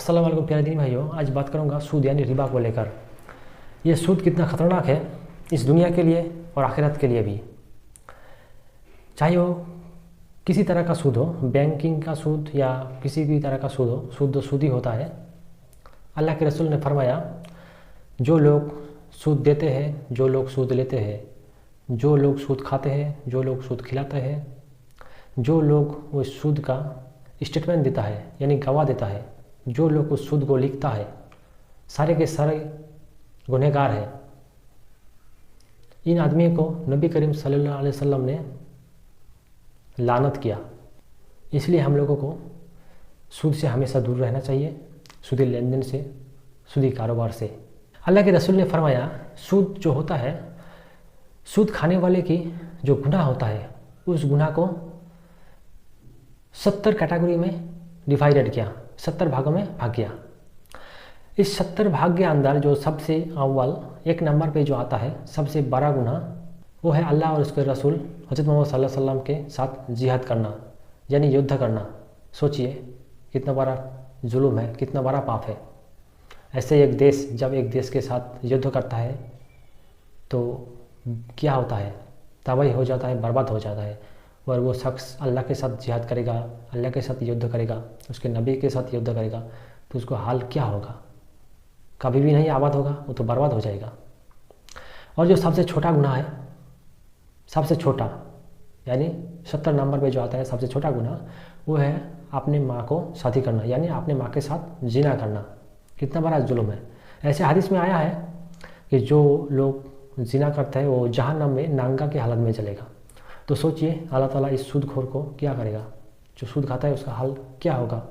अस्सलाम वालेकुम प्यारे दीनी भाइयों, आज बात करूंगा सूद यानी रिबा को लेकर। ये सूद कितना ख़तरनाक है इस दुनिया के लिए और आखिरत के लिए भी। चाहे वो किसी तरह का सूद हो, बैंकिंग का सूद या किसी भी तरह का सूद हो, सूद तो सूद ही होता है। अल्लाह के रसूल ने फरमाया, जो लोग सूद देते हैं, जो लोग सूद लेते हैं, जो लोग सूद खाते हैं, जो लोग सूद खिलाते हैं, जो लोग उस सूद का स्टेटमेंट देता है यानी गवाह देता है, जो लोग उस सूद को लिखता है, सारे के सारे गुनहगार हैं। इन आदमियों को नबी करीम सल्लल्लाहु अलैहि वसल्लम ने लानत किया। इसलिए हम लोगों को सूद से हमेशा दूर रहना चाहिए, सूदी लेन देन से, सूदी कारोबार से। अल्लाह के रसूल ने फरमाया, सूद जो होता है, सूद खाने वाले की जो गुनाह होता है, उस गुनाह को 70 कैटेगरी में डिवाइडेड किया, 70 भागों में भाग गया। इस 70 भाग के अंदर जो सबसे अव्वल एक नंबर पे जो आता है, सबसे बड़ा गुनाह, वो है अल्लाह और उसके रसूल हज़रत मोहम्मद सल्लल्लाहु अलैहि वसल्लम के साथ जिहाद करना यानी युद्ध करना। सोचिए कितना बड़ा जुल्म है, कितना बड़ा पाप है। ऐसे एक देश जब एक देश के साथ युद्ध करता है तो क्या होता है, तबाही हो जाता है, बर्बाद हो जाता है। और वो शख्स अल्लाह के साथ जिहाद करेगा, अल्लाह के साथ युद्ध करेगा, उसके नबी के साथ युद्ध करेगा, तो उसको हाल क्या होगा? कभी भी नहीं आबाद होगा, वो तो बर्बाद हो जाएगा। और जो सबसे छोटा गुनाह है, सबसे छोटा यानी 70 नंबर पे जो आता है सबसे छोटा गुनाह, वो है अपने माँ को शादी करना यानी अपने माँ के साथ जिना करना। कितना बड़ा जुल्म है। ऐसे हदीस में आया है कि जो लोग जिना करते हैं वो जहन्नम में नांगा की हालत में चलेगा। तो सोचिए अल्लाह ताला इस सूदखोर को क्या करेगा। जो सूद खाता है उसका हाल क्या होगा,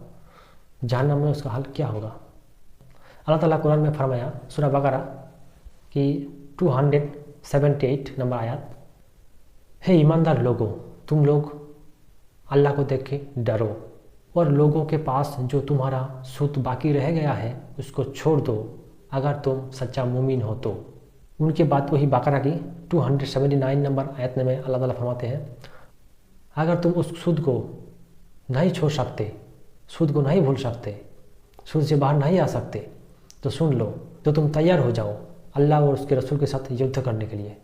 जहन्नम में उसका हाल क्या होगा। अल्लाह ताला कुरान में फरमाया, सूरह बकरा की 278 नंबर आयत, हे ईमानदार लोगों, तुम लोग अल्लाह को देख के डरो और लोगों के पास जो तुम्हारा सूद बाकी रह गया है उसको छोड़ दो, अगर तुम सच्चा मुमीन हो तो। उनके बाद वही बकरा की 279 नंबर आयत में अल्लाह ताला फरमाते हैं, अगर तुम उस सूद को नहीं छोड़ सकते, सूद को नहीं भूल सकते, सूद से बाहर नहीं आ सकते, तो सुन लो, तो तुम तैयार हो जाओ अल्लाह और उसके रसूल के साथ युद्ध करने के लिए।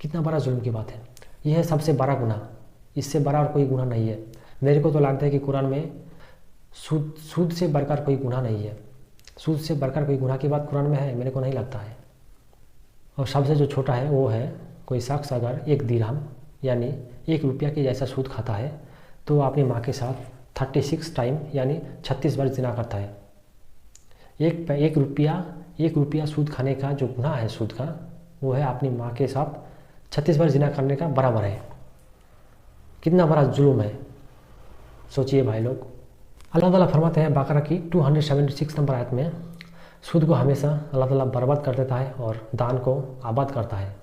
कितना बड़ा जुल्म की बात है। यह है सबसे बड़ा गुनाह, इससे बड़ा और कोई गुनाह नहीं है। मेरे को तो लगता है कि कुरान में सूद से बढ़कर कोई गुनाह नहीं है। सूद से बढ़कर कोई गुनाह की बात कुरान में है, मेरे को नहीं लगता है। और सबसे जो छोटा है वो है, कोई शख्स अगर 1 दिरहम यानी 1 रुपया के जैसा सूद खाता है तो अपनी माँ के साथ 36 टाइम यानी 36 बार जिना करता है। एक रुपया सूद खाने का जो गुनाह है सूद का, वो है अपनी माँ के साथ 36 बार जिना करने का बराबर है। कितना बड़ा जुल्म है, सोचिए भाई लोग। अल्लाह ताला फरमाते हैं बकरा की 276 नंबर आयत में, सूद को हमेशा अल्लाह ताला बर्बाद कर देता है और दान को आबाद करता है।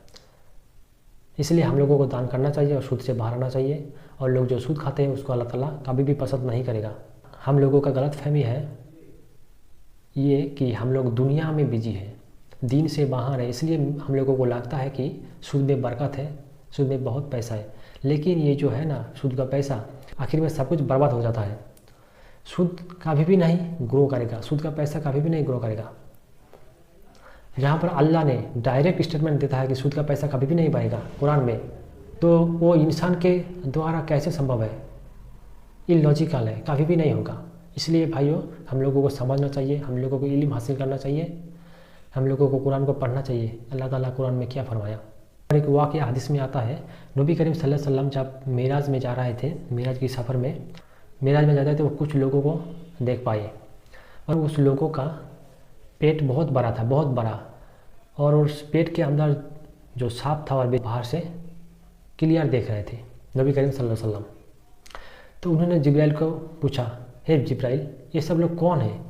इसलिए हम लोगों को दान करना चाहिए और सूद से बाहर आना चाहिए। और लोग जो सूद खाते हैं उसको अल्लाह ताला कभी भी पसंद नहीं करेगा। हम लोगों का गलत फहमी है ये कि हम लोग दुनिया में बिजी हैं, दीन से बाहर है। इसलिए हम लोगों को लगता है कि सूद में बरकत है, सूद में बहुत पैसा है। लेकिन ये जो है ना, सूद का पैसा आखिर में सब कुछ बर्बाद हो जाता है। सूद कभी भी नहीं ग्रो करेगा, सूद का पैसा कभी भी नहीं ग्रो करेगा। जहाँ पर अल्लाह ने डायरेक्ट स्टेटमेंट देता है कि सूद का पैसा कभी भी नहीं बढ़ेगा कुरान में, तो वो इंसान के द्वारा कैसे संभव है? इलॉजिकल है, कभी भी नहीं होगा। इसलिए भाइयों, हम लोगों को समझना चाहिए, हम लोगों को इल्म हासिल करना चाहिए, हम लोगों को कुरान को पढ़ना चाहिए। अल्लाह ताला कुरान में क्या फरमाया। और एक वाक़या हदीस में आता है, नबी करीम सल्लल्लाहु अलैहि वसल्लम जब मेराज में जा रहे थे, मेराज की सफ़र में जाते थे, वो कुछ लोगों को देख पाए और उस लोगों का पेट बहुत बड़ा था, बहुत बड़ा। और उस पेट के अंदर जो सांप था और बाहर से क्लियर देख रहे थे नबी करीम सल्लल्लाहु अलैहि वसल्लम। तो उन्होंने जिब्राइल को पूछा, हे जिब्राइल, ये सब लोग कौन है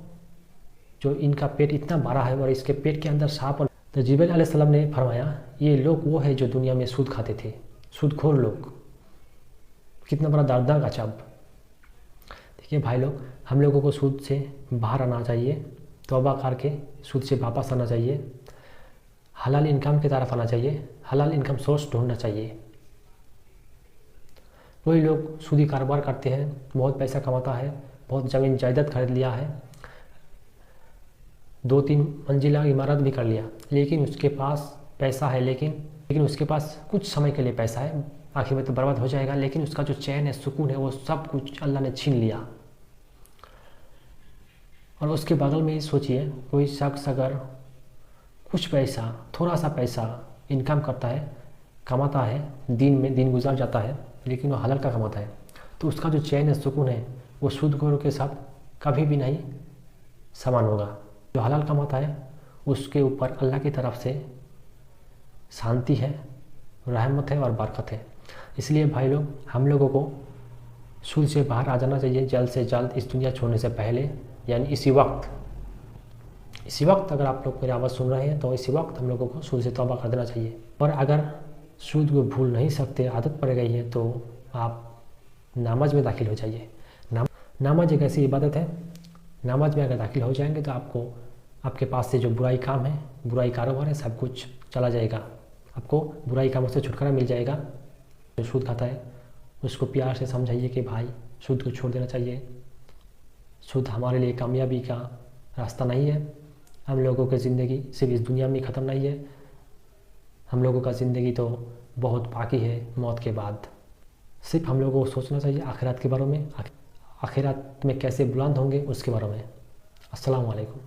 जो इनका पेट इतना बड़ा है और इसके पेट के अंदर सांप? और तो जिब्राइल अलैहिस्सलाम ने फरमाया, ये लोग वो है जो दुनिया में सूद खाते थे, सूदखोर लोग। कितना बड़ा दर्दनाक अजाब। देखिए भाई लोग, हम लोगों को सूद से बाहर आना चाहिए, तौबा करके सूद से वापस आना चाहिए, हलाल इनकम की तरफ आना चाहिए, हलाल इनकम सोर्स ढूंढना चाहिए। वही लोग सूदी कारोबार करते हैं, बहुत पैसा कमाता है, बहुत ज़मीन जायदाद खरीद लिया है, 2-3 मंजिला इमारत भी कर लिया, लेकिन उसके पास पैसा है, लेकिन उसके पास कुछ समय के लिए पैसा है, आखिर में तो बर्बाद हो जाएगा। लेकिन उसका जो चैन है, सुकून है, वो सब कुछ अल्लाह ने छीन लिया। और उसके बगल में ही सोचिए, कोई शख्स अगर कुछ पैसा, थोड़ा सा पैसा इनकम करता है, कमाता है, दिन में दिन गुजार जाता है, लेकिन वो हलाल का कमाता है, तो उसका जो चैन है, सुकून है, वो सूदखोरों के साथ कभी भी नहीं समान होगा। जो हलाल कमाता है उसके ऊपर अल्लाह की तरफ से शांति है, रहमत है और बरकत है। इसलिए भाई लोग, हम लोगों को सूद से बाहर आ जाना चाहिए जल्द से जल्द, इस दुनिया छोड़ने से पहले, यानी इसी वक्त अगर आप लोग मेरी आवाज़ सुन रहे हैं तो इसी वक्त हम लोगों को सूद से तौबा कर देना चाहिए। और अगर सूद को भूल नहीं सकते, आदत पड़ गई है, तो आप नमाज में दाखिल हो जाइए। नमाज एक ऐसी इबादत है, नमाज में अगर दाखिल हो जाएंगे तो आपको, आपके पास से जो बुराई काम है, बुराई कारोबार है, सब कुछ चला जाएगा। आपको बुराई कामों से छुटकारा मिल जाएगा। जो सूद खाता है उसको प्यार से समझाइए कि भाई सूद को छोड़ देना चाहिए। सूद हमारे लिए कामयाबी का रास्ता नहीं है। हम लोगों की ज़िंदगी सिर्फ इस दुनिया में ख़त्म नहीं है, हम लोगों का ज़िंदगी तो बहुत बाकी है मौत के बाद। सिर्फ हम लोगों को सोचना चाहिए आखिरत के बारे में, आखिरत में कैसे बुलंद होंगे उसके बारे में। अस्सलाम वालेकुम।